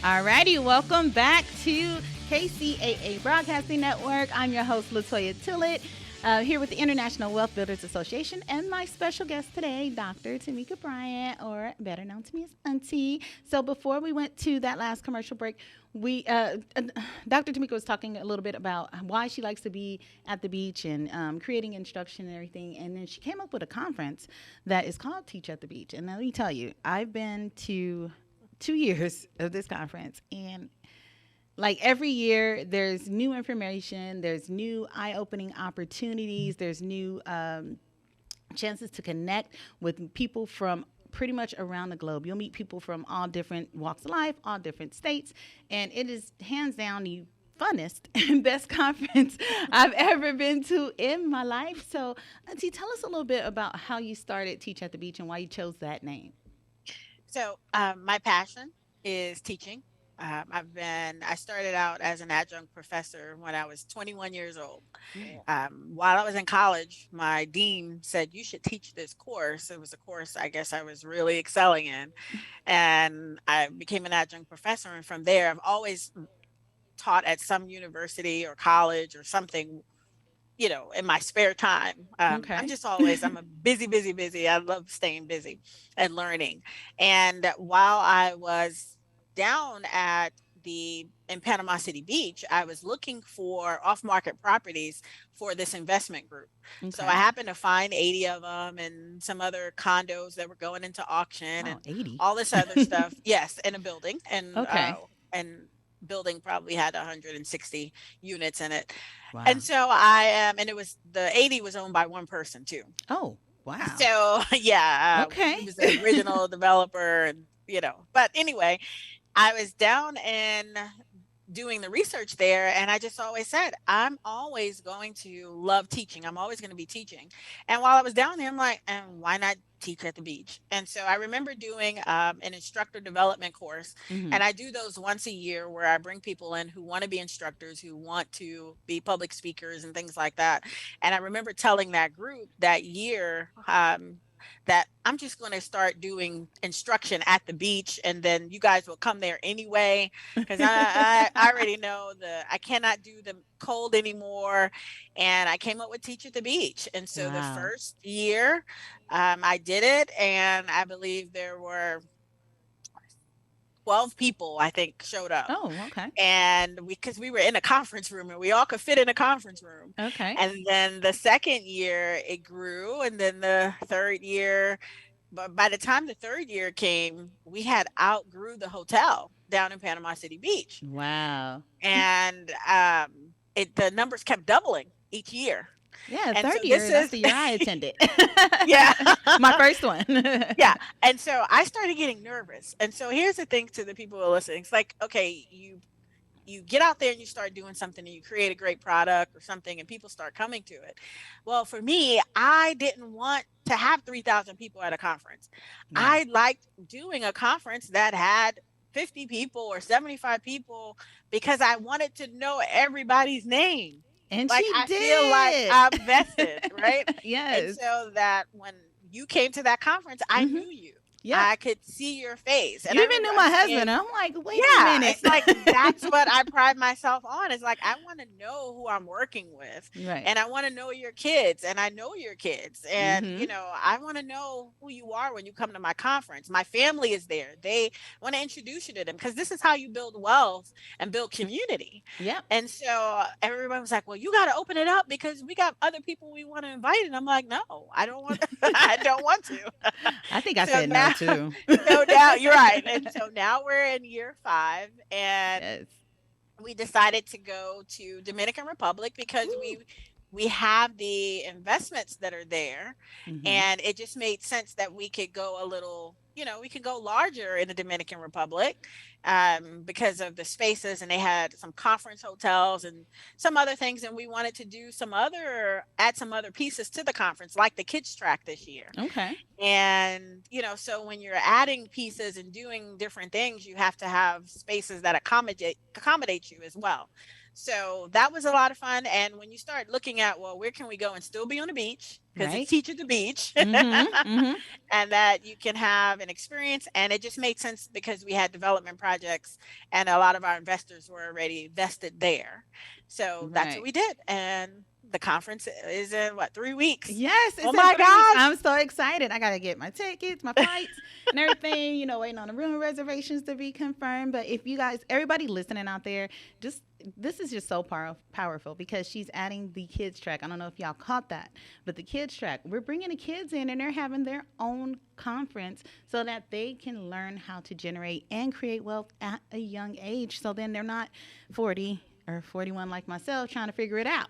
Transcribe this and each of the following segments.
Alrighty, welcome back to KCAA Broadcasting Network. I'm your host, Toya Tillett, here with the International Wealth Builders Association, and my special guest today, Dr. Tameka Bryant, or better known to me as Auntie. So before we went to that last commercial break, Dr. Tameka was talking a little bit about why she likes to be at the beach and creating instruction and everything. And then she came up with a conference that is called Teach at the Beach. And let me tell you, I've been to 2 years of this conference, and like every year there's new information, there's new eye-opening opportunities, there's new chances to connect with people from pretty much around the globe. You'll meet people from all different walks of life, all different states, and it is hands down the funnest and best conference I've ever been to in my life. So Auntie, tell us a little bit about how you started Teach at the Beach and why you chose that name. So, my passion is teaching. I started out as an adjunct professor when I was 21 years old. Yeah. While I was in college, my dean said, "You should teach this course." It was a course I guess I was really excelling in. And I became an adjunct professor. And from there, I've always taught at some university or college or something, in my spare time. I'm Okay. just always, I'm a busy, busy, busy. I love staying busy and learning. And while I was down at in Panama City Beach, I was looking for off market properties for this investment group. So I Okay. happened to find 80 of them and some other condos that were going into auction Wow, and 80. all this other stuff. Yes, in a building. Okay. And building probably had 160 units in it. Wow. And so I am, and it was the 80 was owned by one person too. Oh, wow. So yeah, Okay. he was the original developer, and But anyway, I was down in doing the research there, and I just always said I'm always going to love teaching. I'm always going to be teaching. And while I was down there, I'm like, and why not teach at the beach? And so I remember doing an instructor development course, Hmm. and I do those once a year where I bring people in who want to be instructors, who want to be public speakers and things like that. And I remember telling that group that year, that I'm just going to start doing instruction at the beach, and then you guys will come there anyway, because I already know I cannot do the cold anymore, and I came up with Teach at the Beach. And so the Wow. first year, I did it, and I believe there were 12 people, I think, showed up. Oh, okay. And because we were in a conference room and we all could fit in a conference room. Okay. And then the second year it grew, and then the third year, but by the time the third year came, we had outgrew the hotel down in Panama City Beach. Wow. And the numbers kept doubling each year. Yeah, And so third this year. That's is the year I attended. yeah. My first one. Yeah. And so I started getting nervous. And so here's the thing to the people who are listening. It's like, okay, you get out there and you start doing something and you create a great product or something and people start coming to it. Well, for me, I didn't want to have 3,000 people at a conference. Yeah. I liked doing a conference that had 50 people or 75 people because I wanted to know everybody's name. And Like, she I feel like did. I'm vested, right? And Yes. so that when you came to that conference, I Hmm. knew you. Yep. I could see your face. And You I even remember knew my us husband. being, I'm like, wait a yeah, minute. it's like that's what I pride myself on. It's like I want to know who I'm working with, Right. and I want to know your kids, and I know your kids, and Hmm. I want to know who you are when you come to my conference. My family is there. They want to introduce you to them because this is how you build wealth and build community. Yep. And so everyone was like, "Well, you got to open it up because we got other people we want to invite." And I'm like, "No, I don't want. I don't want to." I think I So said no now too. so now you're right. And so now we're in year 5, and Yes. we decided to go to Dominican Republic because Ooh. we have the investments that are there, Hmm. and it just made sense that we could go a little, we could go larger in the Dominican Republic, because of the spaces, and they had some conference hotels and some other things, and we wanted to do add some other pieces to the conference, like the kids track this year. Okay. And so when you're adding pieces and doing different things, you have to have spaces that accommodate you as well. So that was a lot of fun. And when you start looking at, well, where can we go and still be on the beach? Because it's Right. Teach at the Beach. Mm-hmm. And that you can have an experience. And it just made sense because we had development projects and a lot of our investors were already vested there. So that's what Right. we did. And the conference is in what, 3 weeks? Yes, Oh it's in my 3 weeks. gosh. I'm so excited. I gotta get my tickets, my flights, and everything. Waiting on the room reservations to be confirmed. But if you guys, everybody listening out there, just this is just so powerful because she's adding the kids track. I don't know if y'all caught that, but the kids track, we're bringing the kids in, and they're having their own conference so that they can learn how to generate and create wealth at a young age. So then they're not 40 or 41 like myself trying to figure it out.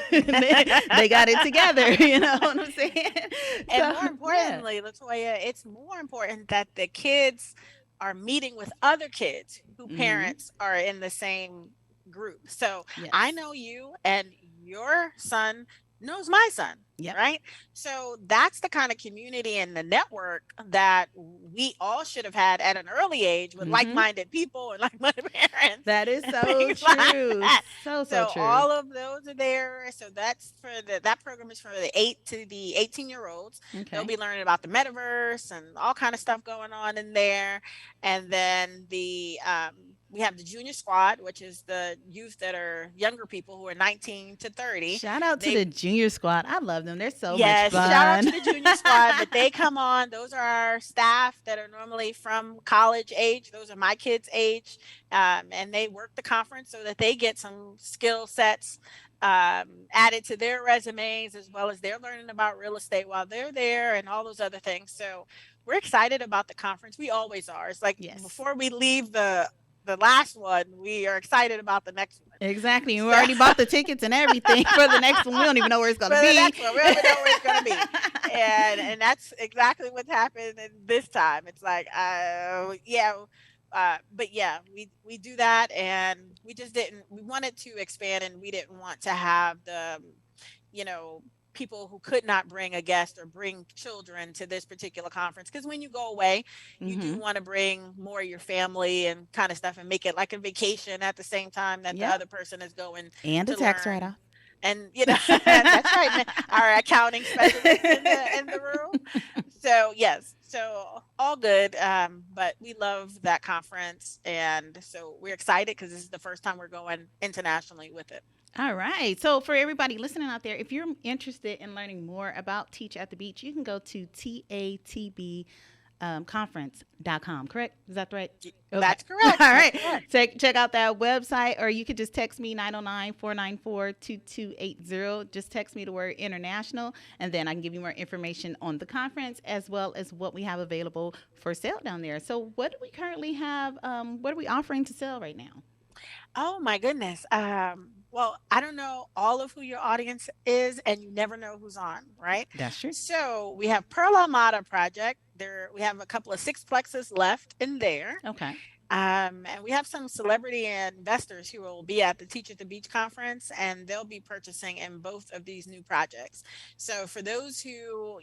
they got it together. You know what I'm saying? And So more yeah. importantly, Latoya, it's more important that the kids are meeting with other kids who Hmm. parents are in the same group. So I Yes. know you and your son knows my son, Yep. right? So that's the kind of community and the network that we all should have had at an early age with Hmm. like-minded people and like-minded parents That is and so things like true. that. So So true. all of those are there. So that's for that program is for the 8 to the 18-year olds. They'll Okay. be learning about the metaverse and all kind of stuff going on in there. And then we have the junior squad, which is the youth that are younger people who are 19 to 30. Shout out to They the junior squad. I love them. They're so much Yes, shout out fun. to the junior squad, but they come on. Those are our staff that are normally from college age. Those are my kids' age. And they work the conference so that they get some skill sets added to their resumes, as well as they're learning about real estate while they're there and all those other things. So we're excited about the conference. We always are. It's like Yes. before we leave the last one, we are excited about the next one. Exactly. We So already bought the tickets and everything for the next one. We don't even know where it's going for to the be. next one. We don't even know where it's gonna be. And that's exactly what's happened in this time. It's like, yeah, but yeah, we do that, and we just didn't. We wanted to expand, and we didn't want to have you know, people who could not bring a guest or bring children to this particular conference. Because when you go away, you do Hmm. want to bring more of your family and kind of stuff, and make it like a vacation at the same time that the Yep. other person is going And a to tax write learn. off. And that's right, our accounting specialist in the room. So yes, so all good. But we love that conference, and so we're excited because this is the first time we're going internationally with it. All right. So, for everybody listening out there, if you're interested in learning more about Teach at the Beach, you can go to TATB conference.com, correct? Is that right? Okay. That's All correct. That's right. correct. Check out that website, or you could just text me 909-494-2280. Just text me the word international, and then I can give you more information on the conference as well as what we have available for sale down there. So, what do we currently have? What are we offering to sell right now? Oh my goodness. Well, I don't know all of who your audience is, and you never know who's on, right? That's true. So we have Pearl Armada Project. There, we have a couple of sixplexes left in there. Okay. And we have some celebrity investors who will be at the Teach at the Beach conference, and they'll be purchasing in both of these new projects. So for those who,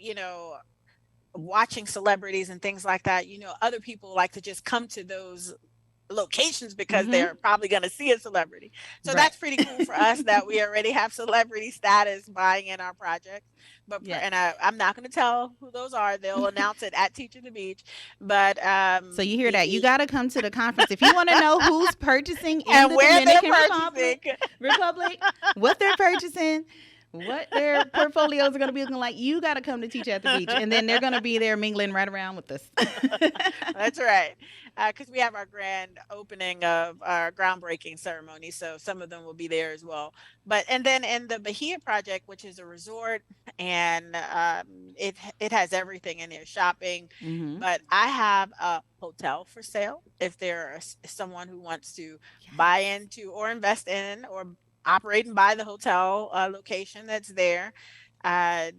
watching celebrities and things like that, other people like to just come to those locations because Mm-hmm. they're probably going to see a celebrity. So Right. that's pretty cool for us that we already have celebrity status buying in our projects. But Yes. I'm not going to tell who those are. They'll announce it at Teach at the Beach. But So you hear that? You the got to come to the conference if you want to know who's purchasing in and the where they're Dominican purchasing. Republic, what they're purchasing, what their portfolios are going to be looking like. You got to come to Teach at the Beach, and then they're going to be there mingling right around with us. That's right. Because we have our grand opening of our groundbreaking ceremony, so some of them will be there as well. But and then in the Bahia project, which is a resort, and it has everything in there, shopping. Hmm. But I have a hotel for sale if there's someone who wants to buy Yes. into or invest in or operate and buy the hotel location that's there. There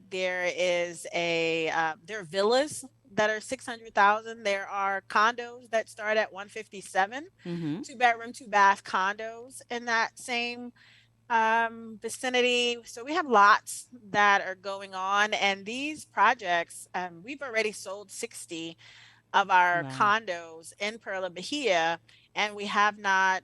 are villas that are 600,000. There are condos that start at 157, Hmm. 2 bedroom, 2 bath condos in that same vicinity. So we have lots that are going on, and these projects, we've already sold 60 of our Wow. condos in Perla Bahia, and we have not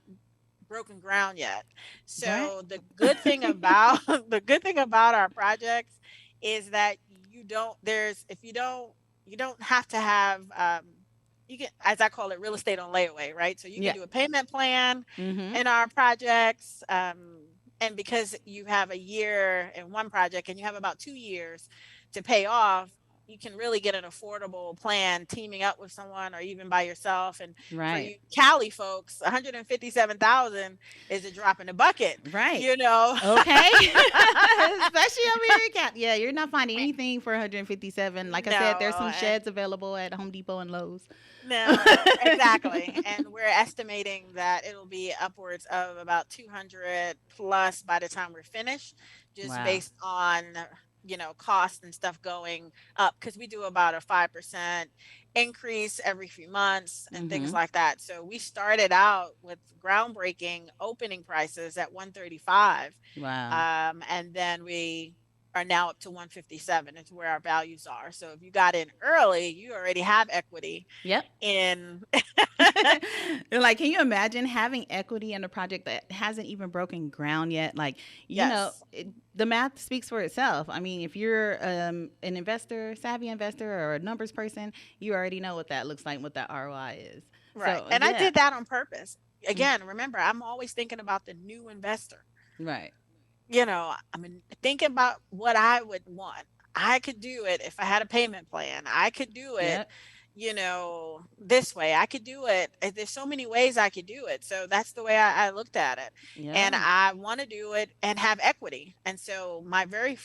broken ground yet. Right. So the good thing about the good thing about our projects is that you don't there's if you don't have to have you can, as I call it, real estate on layaway, right? So you can Yeah. do a payment plan Mm-hmm. in our projects. And because you have a year in one project and you have about 2 years to pay off, you can really get an affordable plan teaming up with someone or even by yourself. And for Right. you Cali folks, 157,000 is a drop in the bucket, Right. you know. Okay. Especially over here in Cap. Yeah, you're not finding anything for 157. Like I said, there's No, some and sheds available at Home Depot and Lowe's. no, exactly. And we're estimating that it'll be upwards of about 200 plus by the time we're finished, just Wow. based on, cost and stuff going up because we do about a 5% increase every few months and things Mm-hmm. like that. So we started out with groundbreaking opening prices at 135, Wow. and then we are now up to 157. It's where our values are. So if you got in early, you already have equity Yep. in. Like, can you imagine having equity in a project that hasn't even broken ground yet? Like, Yes. the math speaks for itself. I mean, if you're an investor, savvy investor, or a numbers person, you already know what that looks like, what that ROI is. Right. So, And I yeah. did that on purpose. Again, remember, I'm always thinking about the new investor. Right. I mean, think about what I would want. I could do it if I had a payment plan. I could do it, Yep. this way. I could do it. There's so many ways I could do it. So that's the way I looked at it. And Yeah. I want to do it and have equity. And so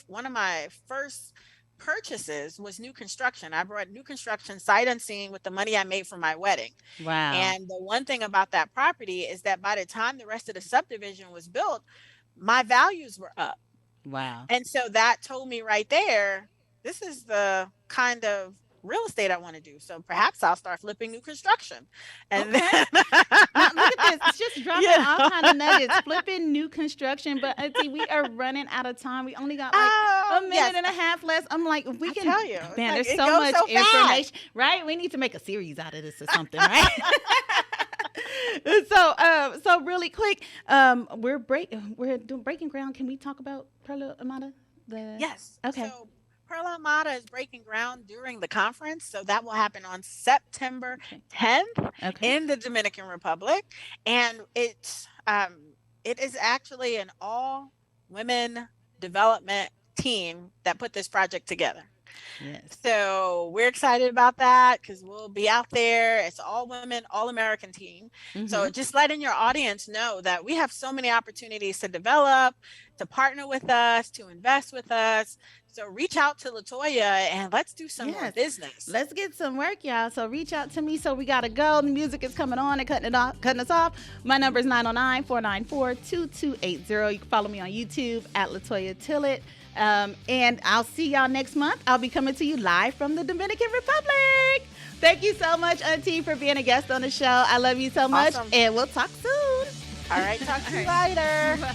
one of my first purchases was new construction. I brought new construction sight unseen with the money I made from my wedding. Wow. And the one thing about that property is that by the time the rest of the subdivision was built, my values were up. Wow. And so that told me right there, this is the kind of real estate I want to do. So perhaps I'll start flipping new construction. And Okay. then, Now look at this. It's just dropping you all know, kind of nuggets, flipping new construction. But see, we are running out of time. We only got like a minute yes, and a half left. I'm like, if we I can, tell you, it's man, like there's it so goes much so fast. information, right? We need to make a series out of this or something, right? So really quick, we're doing breaking ground. Can we talk about Perla Amata? Yes. Okay. So Perla Amata is breaking ground during the conference. So that will happen on September Okay. 10th Okay. in the Dominican Republic. And it is actually an all women development team that put this project together. Yes. So we're excited about that because we'll be out there. It's all women, all American team. So Mm-hmm. just letting your audience know that we have so many opportunities to develop, to partner with us, to invest with us. So reach out to Latoya and let's do some more Yes. business. Let's get some work, y'all. So reach out to me. So we gotta go. The music is coming on and cutting us off. My number is 909-494-2280. You can follow me on YouTube at Latoya Tillett. And I'll see y'all next month. I'll be coming to you live from the Dominican Republic. Thank you so much, Auntie, for being a guest on the show. I love you so much. Awesome. And we'll talk soon. All right. Talk to you All later. right.